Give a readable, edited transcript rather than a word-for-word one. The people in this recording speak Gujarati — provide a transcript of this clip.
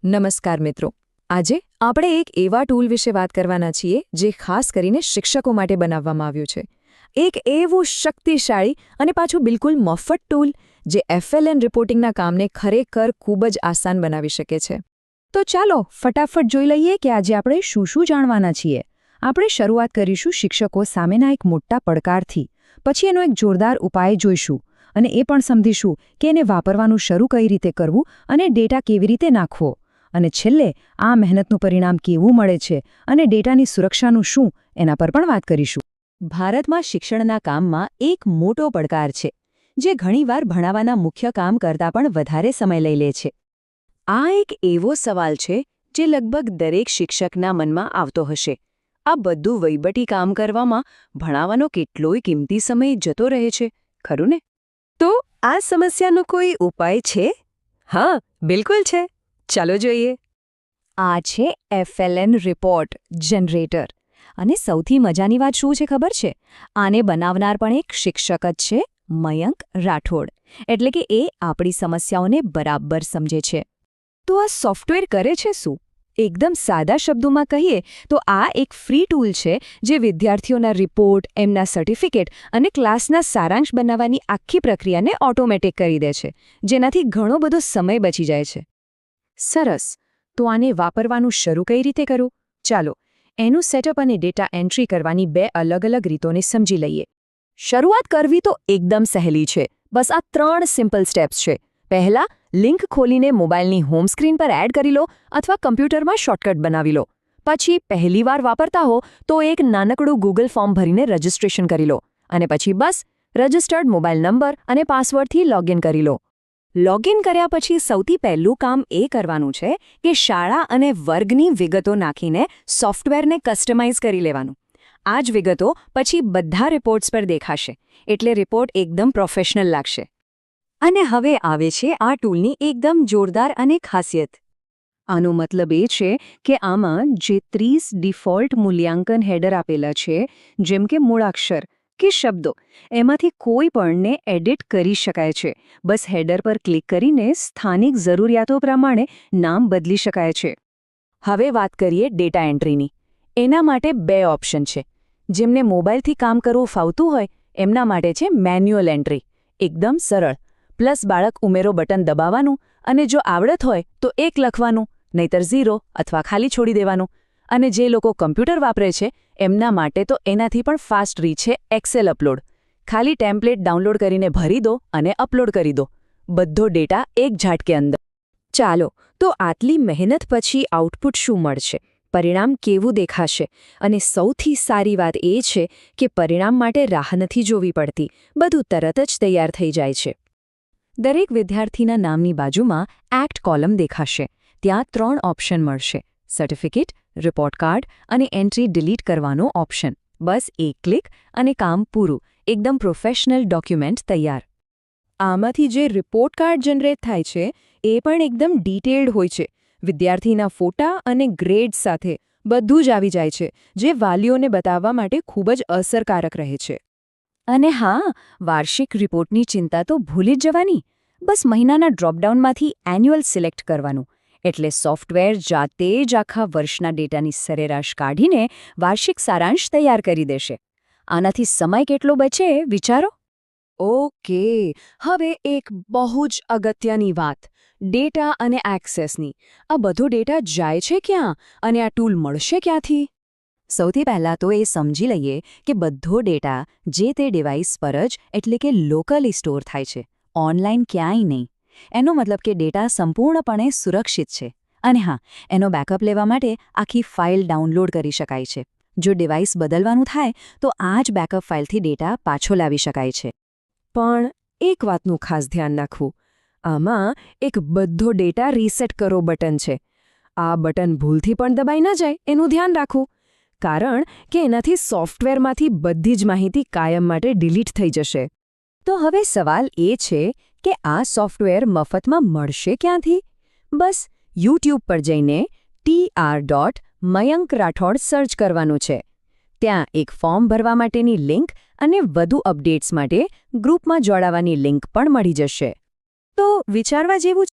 નમસ્કાર મિત્રો, આજે આપણે એક એવા ટૂલ વિશે વાત કરવાના છીએ જે ખાસ કરીને શિક્ષકો માટે બનાવવામાં આવ્યું છે. એક એવું શક્તિશાળી અને પાછું બિલકુલ મફત ટૂલ જે FLN રિપોર્ટિંગના કામને ખરેખર ખૂબ જ આસાન બનાવી શકે છે. તો ચાલો ફટાફટ જોઈ લઈએ કે આજે આપણે શું શું જાણવાના છીએ. આપણે શરૂઆત કરીશું શિક્ષકો સામેના એક મોટા પડકારથી, પછી એનો એક જોરદાર ઉપાય જોઈશું અને એ પણ સમજીશું કે એને વાપરવાનું શરૂ કઈ રીતે કરવું અને ડેટા કેવી રીતે નાખવો. અને છેલ્લે આ મહેનતનું પરિણામ કેવું મળે છે અને ડેટાની સુરક્ષાનું શું એના પર પણ વાત કરીશું. ભારતમાં શિક્ષણના કામમાં એક મોટો પડકાર છે જે ઘણીવાર ભણાવવાના મુખ્ય કામ કરતાં પણ વધારે સમય લઈ લે છે. આ એક એવો સવાલ છે જે લગભગ દરેક શિક્ષકના મનમાં આવતો હશે. આ બધું વહીવટી કામ કરવામાં ભણાવવાનો કેટલોય કિંમતી સમય જતો રહે છે, ખરું ને? તો આ સમસ્યાનો કોઈ ઉપાય છે? હા, બિલકુલ છે. ચાલો જોઈએ. આ છે FLN રિપોર્ટ જનરેટર. અને સૌથી મજાની વાત શું છે ખબર છે? આને બનાવનાર પણ એક શિક્ષક જ છે, મયંક રાઠોડ. એટલે કે એ આપણી સમસ્યાઓને બરાબર સમજે છે. તો આ સોફ્ટવેર કરે છે શું? એકદમ સાદા શબ્દોમાં કહીએ તો આ એક ફ્રી ટૂલ છે જે વિદ્યાર્થીઓના રિપોર્ટ, એમના સર્ટિફિકેટ અને ક્લાસના સારાંશ બનાવવાની આખી પ્રક્રિયાને ઓટોમેટિક કરી દે છે, જેનાથી ઘણો બધો સમય બચી જાય છે. સરસ. તો આને વાપરવાનું શરૂ કઈ રીતે કરું? ચાલો, એનું સેટઅપ અને ડેટા એન્ટ્રી કરવાની બે અલગ અલગ રીતોને સમજી લઈએ. શરૂઆત કરવી તો એકદમ સહેલી છે. બસ આ 3 સિમ્પલ સ્ટેપ્સ છે. પહેલા, લિંક ખોલીને મોબાઈલની હોમ સ્ક્રીન પર એડ કરી લો અથવા કમ્પ્યુટરમાં શોર્ટકટ બનાવી લો. પછી પહેલીવાર વાપરતા હો તો એક નાનકડું ગૂગલ ફોર્મ ભરીને રજિસ્ટ્રેશન કરી લો. અને પછી બસ રજિસ્ટર્ડ મોબાઈલ નંબર અને પાસવર્ડથી લોગિન કરી લો. લોગિન કર્યા પછી સૌથી પહેલું કામ એ કરવાનું છે કે શાળા અને વર્ગની વિગતો નાખીને સોફ્ટવેરને કસ્ટમાઇઝ કરી લેવાનું. આ જ વિગતો પછી બધા રિપોર્ટ્સ પર દેખાશે, એટલે રિપોર્ટ એકદમ પ્રોફેશનલ લાગશે. અને હવે આવે છે આ ટૂલની એકદમ જોરદાર અને ખાસિયત. આનો મતલબ એ છે કે આમાં જે 30 ડિફોલ્ટ મૂલ્યાંકન હેડર આપેલા છે, જેમ કે મૂળાક્ષર કે શબ્દો, એમાંથી કોઈ પણને એડિટ કરી શકાય છે. બસ હેડર પર ક્લિક કરીને સ્થાનિક જરૂરિયાતો પ્રમાણે નામ બદલી શકાય છે. હવે વાત કરીએ ડેટા એન્ટ્રીની. એના માટે 2 ઓપ્શન છે. જેમને મોબાઈલથી કામ કરવું ફાવતું હોય એમના માટે છે મેન્યુઅલ એન્ટ્રી, એકદમ સરળ. પ્લસ બાળક ઉમેરો બટન દબાવવાનું અને જો આવડત હોય તો 1 લખવાનું, નહીતર 0 અથવા ખાલી છોડી દેવાનું. અને જે લોકો કમ્પ્યુટર વાપરે છે એમના માટે તો એનાથી પણ ફાસ્ટ રીત છે એક્સેલ અપલોડ. ખાલી ટેમ્પલેટ ડાઉનલોડ કરીને ભરી દો અને અપલોડ કરી દો. બધો ડેટા એક ઝાટકે અંદર. ચાલો, તો આટલી મહેનત પછી આઉટપુટ શું મળશે? પરિણામ કેવું દેખાશે? અને સૌથી સારી વાત એ છે કે પરિણામ માટે રાહ નથી જોવી પડતી. બધું તરત જ તૈયાર થઈ જાય છે. દરેક વિદ્યાર્થીના નામની બાજુમાં એક્ટ કોલમ દેખાશે. ત્યાં 3 ઓપ્શન મળશે: સર્ટિફિકેટ, રિપોર્ટ કાર્ડ અને એન્ટ્રી ડિલીટ કરવાનો ઓપ્શન. બસ એક ક્લિક અને કામ પૂરું. એકદમ પ્રોફેશનલ ડોક્યુમેન્ટ તૈયાર. આમાંથી જે રિપોર્ટ કાર્ડ જનરેટ થાય છે એ પણ એકદમ ડિટેલ્ડ હોય છે. વિદ્યાર્થીના ફોટા અને ગ્રેડ્સ સાથે બધું જ આવી જાય છે, જે વાલીઓને બતાવવા માટે ખૂબ જ અસરકારક રહે છે. અને હા, વાર્ષિક રિપોર્ટની ચિંતા તો ભૂલી જ જવાની. બસ મહિનાના ડ્રોપડાઉનમાંથી એન્યુઅલ સિલેક્ટ કરવાનું. એટલે સોફ્ટવેર જાતે જ આખા વર્ષના ડેટાની સરેરાશ કાઢીને વાર્ષિક સારાંશ તૈયાર કરી દેશે. આનાથી સમય કેટલો બચે વિચારો. ઓકે, હવે એક બહુ જ અગત્યની વાત, ડેટા અને એક્સેસની. આ બધો ડેટા જાય છે ક્યાં અને આ ટૂલ મળશે ક્યાંથી? સૌથી પહેલાં તો એ સમજી લઈએ કે બધો ડેટા જે તે ડિવાઇસ પર જ એટલે કે લોકલી સ્ટોર થાય છે, ઓનલાઈન ક્યાંય નહીં. એનો મતલબ કે ડેટા સંપૂર્ણપણે સુરક્ષિત છે. અને હા, એનો બેકઅપ લેવા માટે આખી ફાઇલ ડાઉનલોડ કરી શકાય છે. જો ડિવાઇસ બદલવાનું થાય તો આ જ બેકઅપ ફાઇલથી ડેટા પાછો લાવી શકાય છે. પણ એક વાતનું ખાસ ધ્યાન રાખવું, આમાં એક બધો ડેટા રીસેટ કરો બટન છે. આ બટન ભૂલથી પણ દબાઈ ન જાય એનું ધ્યાન રાખવું, કારણ કે એનાથી સોફ્ટવેરમાંથી બધી જ માહિતી કાયમ માટે ડિલીટ થઈ જશે. તો હવે સવાલ એ છે કે આ સોફ્ટવેર મફતમાં મળશે ક્યાંથી? બસ YouTube પર જઈને tr.Mayank Rathod સર્ચ કરવાનું છે. ત્યાં એક ફોર્મ ભરવા માટેની લિંક અને વધુ અપડેટ્સ માટે ગ્રુપમાં જોડાવાની લિંક પણ મળી જશે. તો વિચારવા જેવું